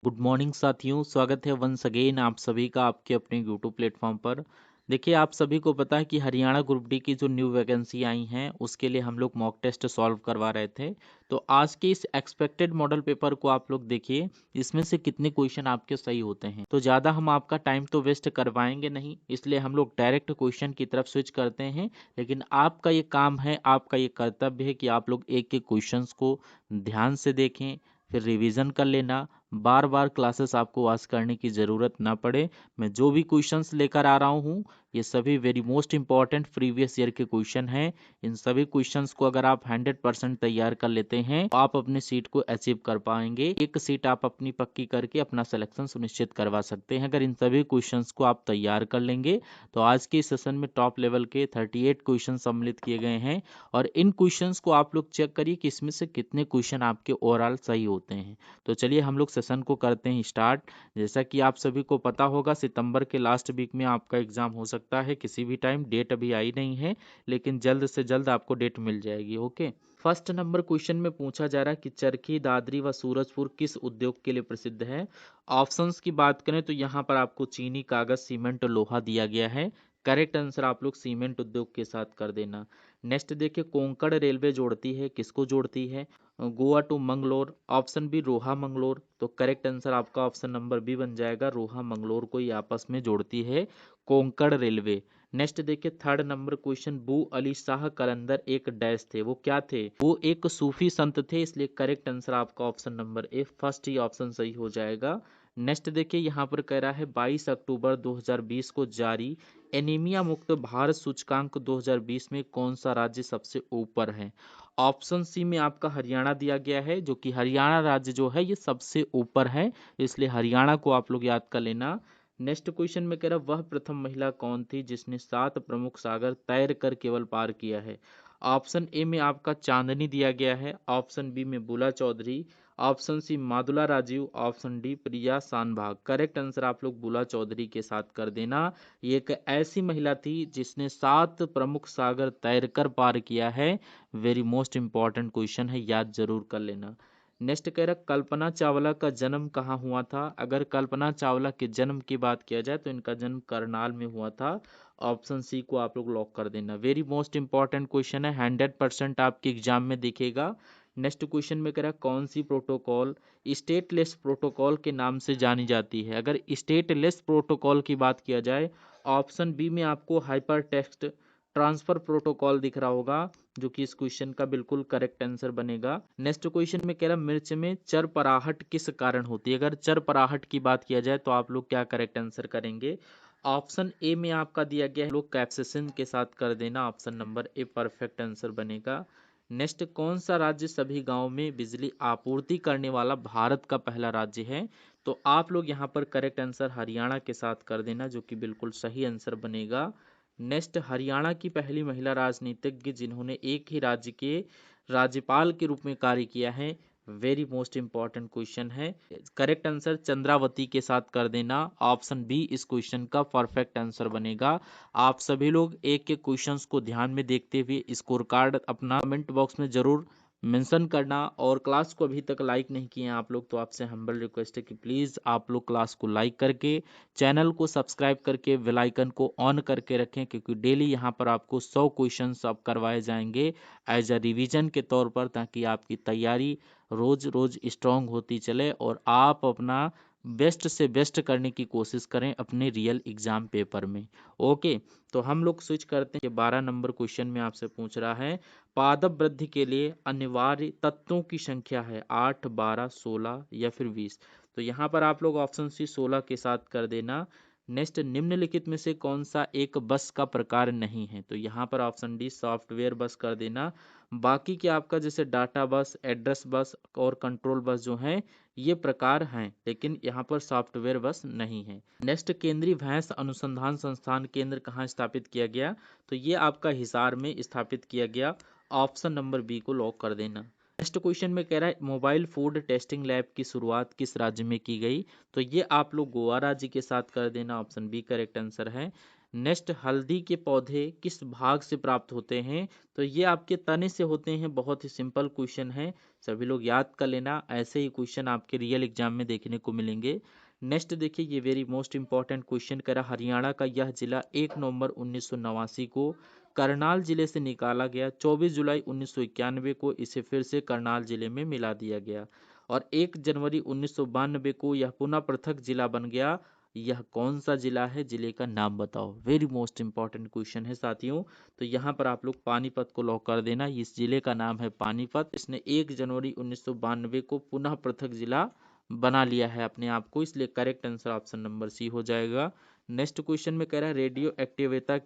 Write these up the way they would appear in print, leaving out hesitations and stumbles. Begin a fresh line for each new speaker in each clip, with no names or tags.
Good morning साथियों, स्वागत है वंस अगेन आप सभी का आपके अपने यूट्यूब प्लेटफॉर्म पर। देखिए, आप सभी को पता है कि हरियाणा ग्रुप डी की जो न्यू वैकेंसी आई हैं उसके लिए हम लोग मॉक टेस्ट सॉल्व करवा रहे थे। तो आज के इस एक्सपेक्टेड मॉडल पेपर को आप लोग देखिए, इसमें से कितने क्वेश्चन आपके सही होते हैं। तो ज़्यादा हम आपका टाइम तो वेस्ट करवाएंगे नहीं, इसलिए हम लोग डायरेक्ट क्वेश्चन की तरफ स्विच करते हैं। लेकिन आपका ये काम है, आपका ये कर्तव्य है कि आप लोग एक एक क्वेश्चन को ध्यान से देखें, फिर रिवीजन कर लेना। बार बार क्लासेस आपको वॉच करने की ज़रूरत ना पड़े। मैं जो भी क्वेश्चंस लेकर आ रहा हूँ ये सभी very most important previous year के क्वेश्चन हैं। इन सभी क्वेश्चंस को अगर आप 100% तैयार कर लेते हैं तो आप अपनी सीट को अचीव कर पाएंगे। एक सीट आप अपनी पक्की करके अपना सिलेक्शन सुनिश्चित करवा सकते हैं अगर इन सभी क्वेश्चंस को आप तैयार कर लेंगे। तो आज के सेशन में टॉप लेवल के 38 क्वेश्चन सम्मिलित किए गए हैं और इन क्वेश्चंस को आप लोग चेक करिए कि इसमें से कितने क्वेश्चन आपके ओवरऑल सही होते हैं। तो चलिए हम लोग सेशन को करते हैं स्टार्ट। जैसा कि आप सभी को पता होगा, सितंबर के लास्ट वीक में आपका एग्जाम हो सकता है किसी भी टाइम। डेट अभी आई नहीं है, लेकिन जल्द से जल्द आपको डेट मिल जाएगी। ओके, फर्स्ट नंबर क्वेश्चन में पूछा जा रहा है कि चरखी, दादरी व सूरजपुर किस उद्योग के लिए प्रसिद्ध है। ऑप्शंस की बात करें तो यहाँ पर आपको चीनी, कागज, सीमेंट, लोहा दिया गया है। करेक्ट आंसर आप लोग सीमेंट उद्योग के साथ कर देना। नेक्स्ट देखिए, कोंकण रेलवे जोड़ती है, किसको जोड़ती है। Goa to Mangalore. Option B Roha Mangalore. तो करेक्ट आंसर आपका ऑप्शन नंबर बी बन जाएगा, रोहा मंगलोर को ही आपस में जोड़ती है कोंकण रेलवे। नेक्स्ट देखिए, थर्ड नंबर क्वेश्चन, बू अली शाह कलंदर एक डैश थे, वो क्या थे। वो एक सूफी संत थे, इसलिए करेक्ट आंसर आपका option number A first he option सही हो जाएगा। नेक्स्ट देखिए, यहाँ पर कह रहा है 22 अक्टूबर 2020 को जारी एनीमिया मुक्त भारत सूचकांक 2020 में कौन सा राज्य सबसे ऊपर है। ऑप्शन सी में आपका हरियाणा दिया गया है, जो कि हरियाणा राज्य जो है ये सबसे ऊपर है, इसलिए हरियाणा को आप लोग याद कर लेना। नेक्स्ट क्वेश्चन में कह रहा वह प्रथम महिला कौन थी जिसने 7 प्रमुख सागर तैर कर केवल पार किया है। ऑप्शन ए में आपका चांदनी दिया गया है, ऑप्शन बी में Bula Chaudhary, option C Madula Rajeev, option D Priya Sanbhag. Correct answer आप लोग बुला चौधरी के साथ कर देना। ये एक ऐसी महिला थी जिसने 7 प्रमुख सागर तैर कर पार किया है। वेरी मोस्ट इंपॉर्टेंट क्वेश्चन है, याद जरूर कर लेना। नेक्स्ट कह रहा कल्पना चावला का जन्म कहाँ हुआ था। अगर कल्पना चावला के जन्म की बात किया जाए तो इनका जन्म करनाल में हुआ था। ऑप्शन सी को आप लोग लॉक कर देना। वेरी मोस्ट इंपॉर्टेंट क्वेश्चन है, 100% आपके एग्जाम में दिखेगा। नेक्स्ट क्वेश्चन में कह रहा कौन सी प्रोटोकॉल स्टेटलेस प्रोटोकॉल के नाम से जानी जाती है। अगर स्टेटलेस प्रोटोकॉल की बात किया जाए, ऑप्शन बी में आपको हाइपर टेक्स्ट ट्रांसफर प्रोटोकॉल दिख रहा होगा, जो कि इस क्वेश्चन का बिल्कुल करेक्ट आंसर बनेगा। नेक्स्ट क्वेश्चन में कह रहा मिर्च में चरपराहट किस कारण होती है। अगर चरपराहट की बात किया जाए तो आप लोग क्या करेक्ट आंसर करेंगे। ऑप्शन ए में आपका दिया गया है, लोग कैप्सिसिन के साथ कर देना, option number a perfect answer बनेगा। नेक्स्ट, कौन सा राज्य सभी गांवों में बिजली आपूर्ति करने वाला भारत का पहला राज्य है। तो आप लोग यहाँ पर करेक्ट आंसर हरियाणा के साथ कर देना, जो कि बिल्कुल सही आंसर बनेगा। नेक्स्ट, हरियाणा की पहली महिला राजनीतिज्ञ जिन्होंने एक ही राज्य के राज्यपाल के रूप में कार्य किया है। वेरी मोस्ट इंपॉर्टेंट क्वेश्चन है, करेक्ट आंसर चंद्रावती के साथ कर देना। ऑप्शन बी इस क्वेश्चन का परफेक्ट आंसर बनेगा। आप सभी लोग एक एक क्वेश्चंस को ध्यान में देखते हुए स्कोर कार्ड अपना कमेंट बॉक्स में जरूर मेंशन करना। और क्लास को अभी तक लाइक नहीं किए हैं आप लोग तो आपसे हम्बल रिक्वेस्ट है कि प्लीज़ आप लोग क्लास को लाइक करके चैनल को सब्सक्राइब करके बेल आइकन को ऑन करके रखें, क्योंकि डेली यहाँ पर आपको 100 क्वेश्चंस अब करवाए जाएंगे एज अ रिवीजन के तौर पर, ताकि आपकी तैयारी रोज रोज स्ट्रांग होती चले और आप अपना बेस्ट से बेस्ट करने की कोशिश करें अपने रियल एग्जाम पेपर में। ओके, तो हम लोग स्विच करते हैं। 12 नंबर क्वेश्चन में आपसे पूछ रहा है पादप वृद्धि के लिए अनिवार्य तत्वों की संख्या है 8, 12, 16 या फिर 20। तो यहाँ पर आप लोग ऑप्शन सी 16 के साथ कर देना। नेक्स्ट, निम्नलिखित में से कौन सा एक बस का प्रकार नहीं है। तो यहाँ पर ऑप्शन डी सॉफ्टवेयर बस कर देना। बाकी के आपका जैसे डाटा बस, एड्रेस बस और कंट्रोल बस जो है ये प्रकार हैं, लेकिन यहाँ पर सॉफ्टवेयर बस नहीं है। नेक्स्ट, केंद्रीय भैंस अनुसंधान संस्थान केंद्र कहाँ स्थापित किया गया। तो ये आपका हिसार में स्थापित किया गया। ऑप्शन नंबर बी को लॉक कर देना। नेक्स्ट क्वेश्चन में कह रहा है मोबाइल फूड टेस्टिंग लैब की शुरुआत किस राज्य में की गई। तो ये आप लोग गोवा राज्य के साथ कर देना, ऑप्शन बी करेक्ट आंसर है। नेक्स्ट, हल्दी के पौधे किस भाग से प्राप्त होते हैं? तो ये आपके तने से होते हैं। बहुत ही सिंपल क्वेश्चन है, सभी लोग याद कर लेना, ऐसे ही क्वेश्चन आपके रियल एग्जाम में देखने को मिलेंगे। नेक्स्ट देखिए, ये वेरी मोस्ट इंपॉर्टेंट क्वेश्चन करा, हरियाणा का यह जिला 1 नवंबर 1989 को करनाल जिले से निकाला गया, 24 जुलाई 1991 को इसे फिर से करनाल जिले में मिला दिया गया और 1 जनवरी 1992 को यह पुनः पृथक जिला बन गया। यह कौन सा जिला है? जिले का नाम बताओ। वेरी मोस्ट इंपॉर्टेंट क्वेश्चन है साथियों। तो यहाँ पर आप लोग पानीपत को लॉक कर देना। इस जिले का नाम है पानीपत। इसने 1 जनवरी 1992 को पुनः पृथक जिला बना लिया है अपने आप को, इसलिए correct answer option number C हो जाएगा। नेक्स्ट क्वेश्चन में कह रहा है रेडियो एक्टिविता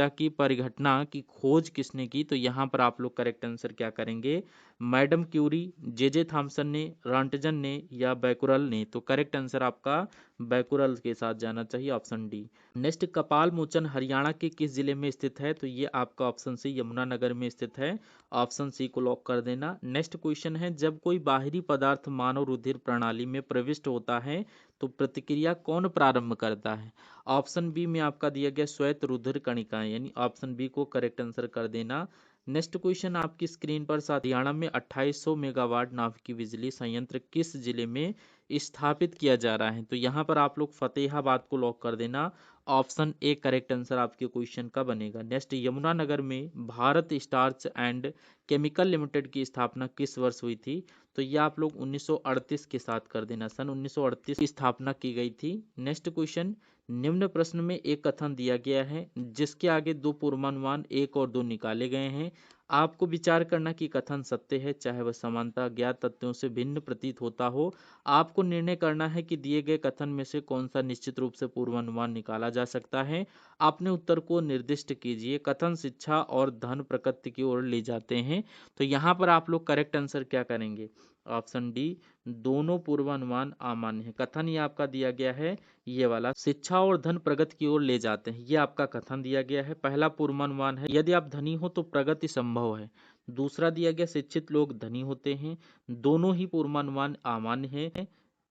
की परिघटना की खोज किसने की? तो यहाँ पर आप लोग करेक्ट आंसर क्या करेंगे? मैडम क्यूरी, जे थॉमसन ने, रॉन्टजन ने या बैकुरल ने? तो करेक्ट आंसर आपका बैकुरल के साथ जाना चाहिए, option D. Next, Kapal Mochan Haryana के किस जिले में स्थित है? तो ये आपका ऑप्शन सी यमुनानगर में स्थित है, ऑप्शन सी को लॉक कर देना। नेक्स्ट क्वेश्चन है, जब कोई बाहरी पदार्थ मानव रुधिर प्रणाली में प्रविष्ट होता है तो प्रतिक्रिया कौन प्रारंभ करता है? ऑप्शन बी में आपका दिया गया श्वेत रुधिर कणिकाएं, यानी ऑप्शन बी को करेक्ट आंसर कर देना। नेक्स्ट क्वेश्चन आपकी स्क्रीन पर साथ, हरियाणा में 2800 मेगावाट नाभिकीय बिजली संयंत्र किस जिले में स्थापित किया जा रहा है? तो यहाँ पर आप लोग फतेहाबाद को लॉक कर देना, ऑप्शन ए करेक्ट आंसर आपके क्वेश्चन का बनेगा। नेक्स्ट, यमुनानगर में Bharat starch and chemical limited की स्थापना किस वर्ष हुई थी? तो ये आप लोग 1938 के साथ कर देना, सन 1938 की स्थापना की गई थी। नेक्स्ट क्वेश्चन, निम्न प्रश्न में एक कथन दिया गया है जिसके आगे दो पूर्वानुमान 1 और 2 निकाले गए हैं। आपको विचार करना कि कथन सत्य है, चाहे वह समानता ज्ञात तथ्यों से भिन्न प्रतीत होता हो। आपको निर्णय करना है कि दिए गए कथन में से कौन सा निश्चित रूप से पूर्वानुमान निकाला जा सकता है। अपने उत्तर को निर्दिष्ट कीजिए। कथन शिक्षा और धन प्रकृति की ओर ले जाते हैं। तो यहाँ पर आप लोग करेक्ट आंसर क्या करेंगे? ऑप्शन डी, दोनों पूर्वानुमान अमान्य है। कथन ये आपका दिया गया है, ये वाला शिक्षा और धन प्रगति की ओर ले जाते हैं, ये आपका कथन दिया गया है। पहला पूर्वानुमान है, यदि आप धनी हो तो प्रगति संभव है। दूसरा दिया गया, शिक्षित लोग धनी होते हैं। दोनों ही पूर्वानुमान अमान्य है।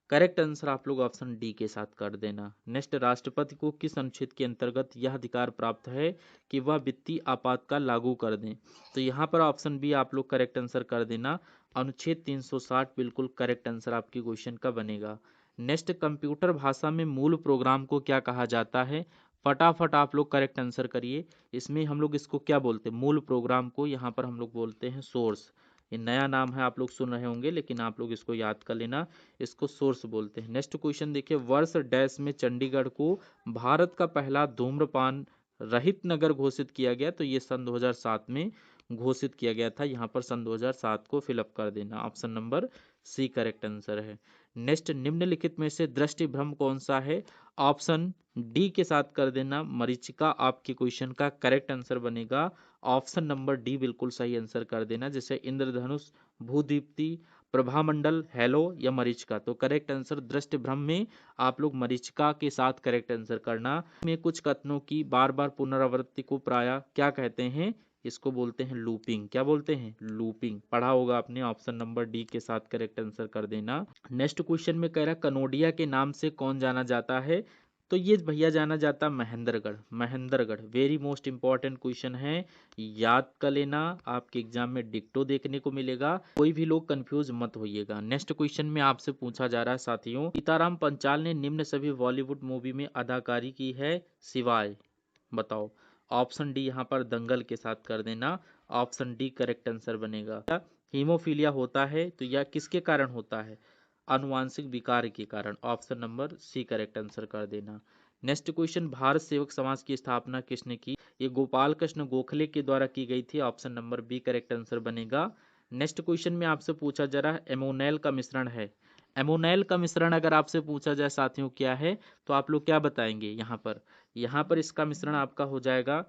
करेक्ट आंसर आप लोग ऑप्शन डी के साथ कर देना। नेक्स्ट, राष्ट्रपति को किस अनुच्छेद के अंतर्गत यह अधिकार प्राप्त है कि वह वित्तीय आपातकाल लागू कर दें? तो यहाँ पर ऑप्शन बी आप लोग करेक्ट आंसर कर देना, अनुच्छेद 360 बिल्कुल करेक्ट आंसर आपकी क्वेश्चन का बनेगा। नेक्स्ट, कंप्यूटर भाषा में मूल प्रोग्राम को क्या कहा जाता है? फटाफट आप लोग करेक्ट आंसर करिए। इसमें हम लोग इसको क्या बोलते हैं? मूल प्रोग्राम को यहाँ पर हम लोग बोलते हैं सोर्स। ये नया नाम है, आप लोग सुन रहे होंगे, लेकिन आप लोग इसको याद कर लेना, इसको सोर्स बोलते हैं। नेक्स्ट क्वेश्चन देखिए, वर्ष डैश में चंडीगढ़ को भारत का पहला धूम्रपान रहित नगर घोषित किया गया? तो ये सन 2007 में घोषित किया गया था। यहाँ पर सन 2007 को फिलअप कर देना, option number C correct answer है। नेक्स्ट, निम्नलिखित में से दृष्टि भ्रम कौन सा है? ऑप्शन डी के साथ कर देना, मरीचिका आपके क्वेश्चन का करेक्ट आंसर बनेगा। ऑप्शन नंबर डी बिल्कुल सही आंसर कर देना, जैसे इंद्रधनुष, भूदीप्ति, प्रभामंडल, हेलो या मरीचिका। तो करेक्ट आंसर दृष्टि भ्रम में आप लोग मरीचिका के साथ करेक्ट आंसर करना। में कुछ कथनों की बार बार पुनरावृत्ति को प्रायः क्या कहते हैं? इसको बोलते हैं लूपिंग। क्या बोलते हैं? लूपिंग। पढ़ा होगा आपने, ऑप्शन नंबर डी के साथ करेक्ट आंसर कर देना। नेक्स्ट क्वेश्चन में कह रहा है, कनोडिया के नाम से कौन जाना जाता है? तो ये भैया जाना जाता Mahendragarh. Mahendragarh very most important question है, याद कर लेना, आपके एग्जाम में डिक्टो देखने को मिलेगा। कोई भी लोग कंफ्यूज मत होइएगा। नेक्स्ट क्वेश्चन में आपसे पूछा जा रहा है साथियों, सीताराम पंचाल ने निम्न सभी बॉलीवुड मूवी में अदाकारी की है सिवाय, बताओ। ऑप्शन डी यहाँ पर दंगल के साथ कर देना, ऑप्शन डी करेक्ट आंसर बनेगा। हीमोफीलिया होता है तो यह किसके कारण होता है? आनुवांशिक विकार के कारण, option number C correct answer कर देना। नेक्स्ट क्वेश्चन, भारत सेवक समाज की स्थापना किसने की? ये गोपाल कृष्ण गोखले के द्वारा की गई थी, option number B correct answer बनेगा। नेक्स्ट क्वेश्चन में आपसे पूछा जा रहा है, एमोनेल का मिश्रण है। एमोनेल का मिश्रण अगर आपसे पूछा जाए साथियों क्या है, तो आप लोग क्या बताएंगे? यहाँ पर इसका मिश्रण आपका हो जाएगा,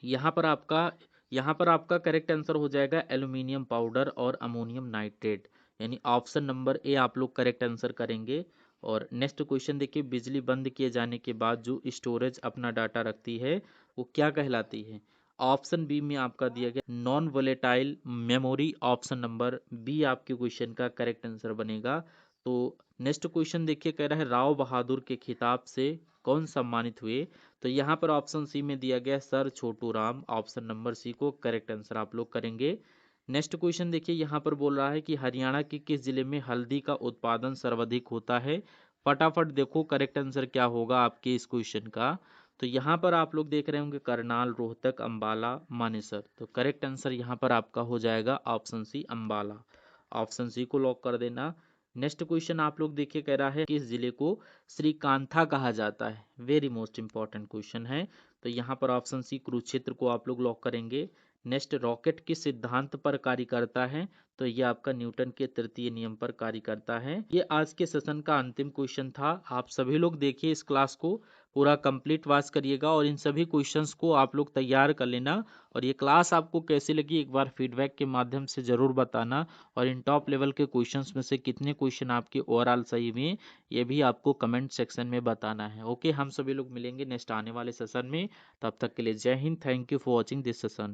यहाँ पर आपका करेक्ट आंसर हो जाएगा एल्यूमिनियम पाउडर और अमोनियम नाइट्रेट, यानी ऑप्शन नंबर ए आप लोग करेक्ट आंसर करेंगे। और नेक्स्ट क्वेश्चन देखिए, बिजली बंद किए जाने के बाद जो स्टोरेज अपना डाटा रखती है वो क्या कहलाती है? ऑप्शन बी में आपका दिया गया non volatile memory, option number B आपके क्वेश्चन का करेक्ट आंसर बनेगा। तो नेक्स्ट क्वेश्चन देखिए, कह रहा है राव बहादुर के खिताब से कौन सम्मानित हुए? तो यहाँ पर ऑप्शन सी में दिया गया sir Chhotu Ram, option number सी को करेक्ट आंसर आप लोग करेंगे। नेक्स्ट क्वेश्चन देखिए, यहाँ पर बोल रहा है कि हरियाणा के किस जिले में हल्दी का उत्पादन सर्वाधिक होता है? फटाफट देखो करेक्ट आंसर क्या होगा आपके इस क्वेश्चन का। तो यहाँ पर आप लोग देख रहे होंगे करनाल, रोहतक, अंबाला, मानेसर। तो करेक्ट आंसर यहाँ पर आपका हो जाएगा option C Ambala. Option C को लॉक कर देना। नेक्स्ट क्वेश्चन आप लोग देखिए, कह रहा है किस जिले को श्रीकांथा कहा जाता है? वेरी मोस्ट इंपॉर्टेंट क्वेश्चन है। तो यहाँ पर ऑप्शन सी कुरुक्षेत्र को आप लोग लॉक करेंगे। नेक्स्ट, रॉकेट किस सिद्धांत पर कार्य करता है? तो ये आपका न्यूटन के तृतीय नियम पर कार्य करता है। ये आज के सेशन का अंतिम क्वेश्चन था। आप सभी लोग देखिए इस क्लास को पूरा कंप्लीट वॉच करिएगा और इन सभी क्वेश्चंस को आप लोग तैयार कर लेना। और ये क्लास आपको कैसी लगी एक बार फीडबैक के माध्यम से जरूर बताना। और इन टॉप लेवल के क्वेश्चंस में से कितने क्वेश्चन आपके ओवरऑल सही हुए ये भी आपको कमेंट सेक्शन में बताना है। ओके, हम सभी लोग मिलेंगे नेक्स्ट आने वाले सेशन में। तब तक के लिए जय Hind. Thank you for watching this session.